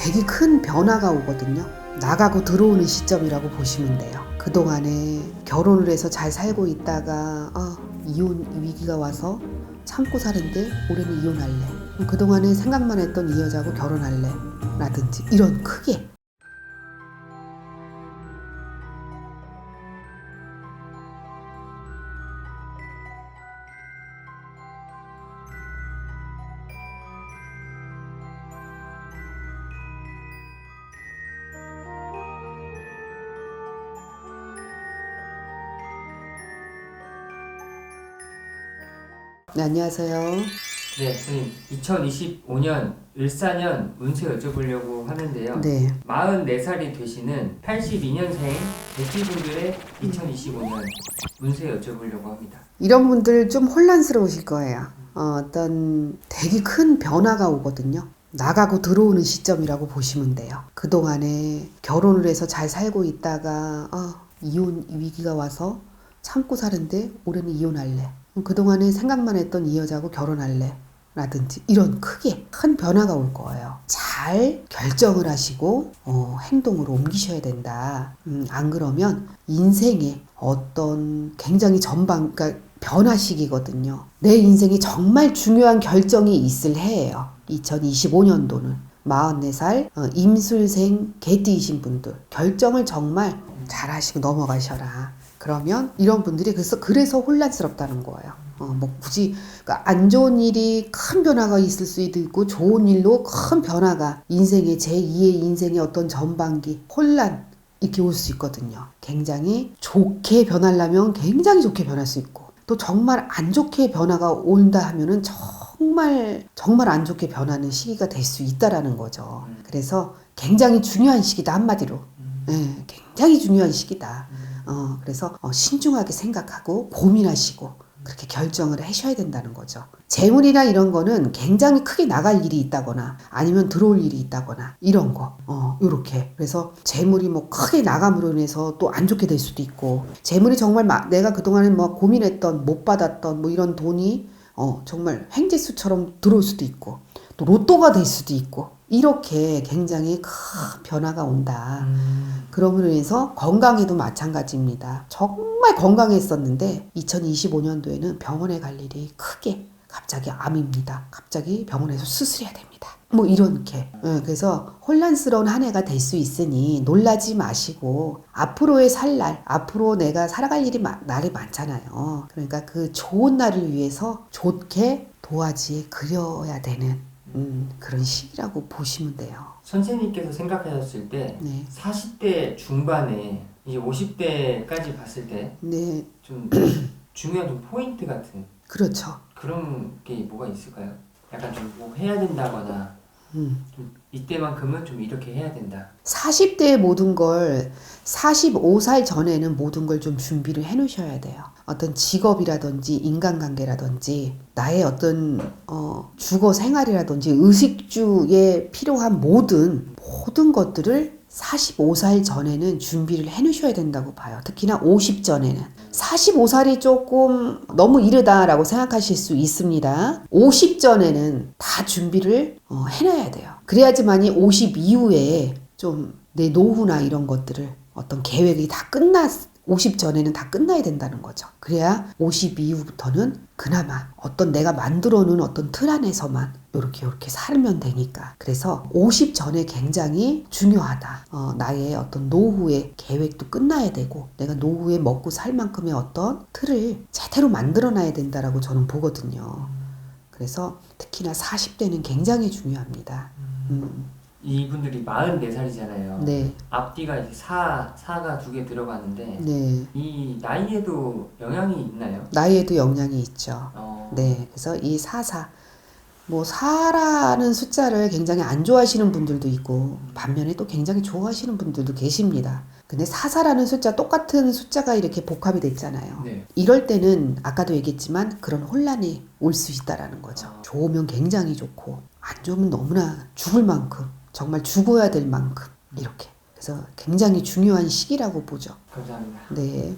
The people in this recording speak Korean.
되게 큰 변화가 오거든요. 나가고 들어오는 시점이라고 보시면 돼요. 그동안에 결혼을 해서 잘 살고 있다가 이혼 위기가 와서 참고 사는데 올해는 이혼할래. 그동안에 생각만 했던 이 여자하고 결혼할래. 라든지 이런 크게. 네, 안녕하세요. 네, 선생님. 2025년 을사년 운세 여쭤보려고 하는데요. 네. 44살이 되시는 82년생 대기분들의 2025년 운세 여쭤보려고 합니다. 이런 분들 좀 혼란스러우실 거예요. 어떤 되게 큰 변화가 오거든요. 나가고 들어오는 시점이라고 보시면 돼요. 그동안에 결혼을 해서 잘 살고 있다가 이혼 위기가 와서 참고 사는데 올해는 이혼할래. 그동안에 생각만 했던 이 여자하고 결혼할래. 라든지 이런 크게 큰 변화가 올 거예요. 잘 결정을 하시고 행동으로 옮기셔야 된다. 안 그러면 인생에 어떤 굉장히 그러니까 변화 시기거든요. 내 인생에 정말 중요한 결정이 있을 해예요. 2025년도는 44살 임술생 개띠이신 분들 결정을 정말 잘 하시고 넘어가셔라. 그러면 이런 분들이 그래서 혼란스럽다는 거예요. 뭐 굳이 그러니까 안 좋은 일이 큰 변화가 있을 수도 있고 좋은 일로 큰 변화가 인생의 제2의 인생의 어떤 전반기 혼란 이렇게 올 수 있거든요. 굉장히 좋게 변하려면 굉장히 좋게 변할 수 있고 또 정말 안 좋게 변화가 온다 하면은 정말 안 좋게 변하는 시기가 될 수 있다라는 거죠. 그래서 굉장히 중요한 시기다 한마디로. 네, 굉장히 중요한 시기다. 그래서 신중하게 생각하고 고민하시고 그렇게 결정을 하셔야 된다는 거죠. 재물이나 이런 거는 굉장히 크게 나갈 일이 있다거나 아니면 들어올 일이 있다거나 이런 거 요렇게. 그래서 재물이 뭐 크게 나감으로 인해서 또 안 좋게 될 수도 있고 재물이 정말 내가 그동안에 뭐 고민했던 못 받았던 뭐 이런 돈이 정말 횡재수처럼 들어올 수도 있고 또 로또가 될 수도 있고 이렇게 굉장히 큰 변화가 온다. 그러므로 인해서 건강에도 마찬가지입니다. 정말 건강했었는데 2025년도에는 병원에 갈 일이 크게 갑자기 암입니다. 갑자기 병원에서 수술해야 됩니다. 뭐 이렇게. 그래서 혼란스러운 한 해가 될 수 있으니 놀라지 마시고 앞으로의 앞으로 내가 살아갈 날이 많잖아요. 그러니까 그 좋은 날을 위해서 좋게 도화지에 그려야 되는 그런 시기라고 보시면 돼요. 선생님께서 생각하셨을 때 네. 40대 중반에 이제 50대까지 봤을 때 네. 좀 중요한 좀 포인트 같은 그렇죠. 그런 게 뭐가 있을까요? 약간 좀 뭐 해야 된다거나 좀 이때만큼은 좀 이렇게 해야 된다. 40대의 모든 걸 45살 전에는 모든 걸 좀 준비를 해 놓으셔야 돼요. 어떤 직업이라든지 인간관계라든지 나의 어떤 주거 생활이라든지 의식주에 필요한 모든 것들을 45살 전에는 준비를 해 놓으셔야 된다고 봐요. 특히나 50 전에는. 45살이 조금 너무 이르다라고 생각하실 수 있습니다. 50 전에는 다 준비를 해놔야 돼요. 그래야지만이 50 이후에 좀 내 노후나 이런 것들을 어떤 계획이 다 50 전에는 다 끝나야 된다는 거죠. 그래야 50 이후부터는 그나마 어떤 내가 만들어 놓은 어떤 틀 안에서만 요렇게 살면 되니까. 그래서 50 전에 굉장히 중요하다. 나의 어떤 노후의 계획도 끝나야 되고 내가 노후에 먹고 살 만큼의 어떤 틀을 제대로 만들어 놔야 된다라고 저는 보거든요. 그래서 특히나 40대는 굉장히 중요합니다. 이분들이 44살이잖아요. 네. 앞뒤가 이제 사가 두 개 들어가는데 네. 이 나이에도 영향이 있나요? 나이에도 영향이 있죠. 네. 그래서 이 44, 뭐 4라는 숫자를 굉장히 안 좋아하시는 분들도 있고 반면에 또 굉장히 좋아하시는 분들도 계십니다. 근데 44라는 숫자 똑같은 숫자가 이렇게 복합이 됐잖아요. 네. 이럴 때는 아까도 얘기했지만 그런 혼란이 올 수 있다라는 거죠. 좋으면 굉장히 좋고 안 좋으면 너무나 죽을 만큼 정말 죽어야 될 만큼 이렇게. 그래서 굉장히 중요한 시기라고 보죠. 감사합니다. 네.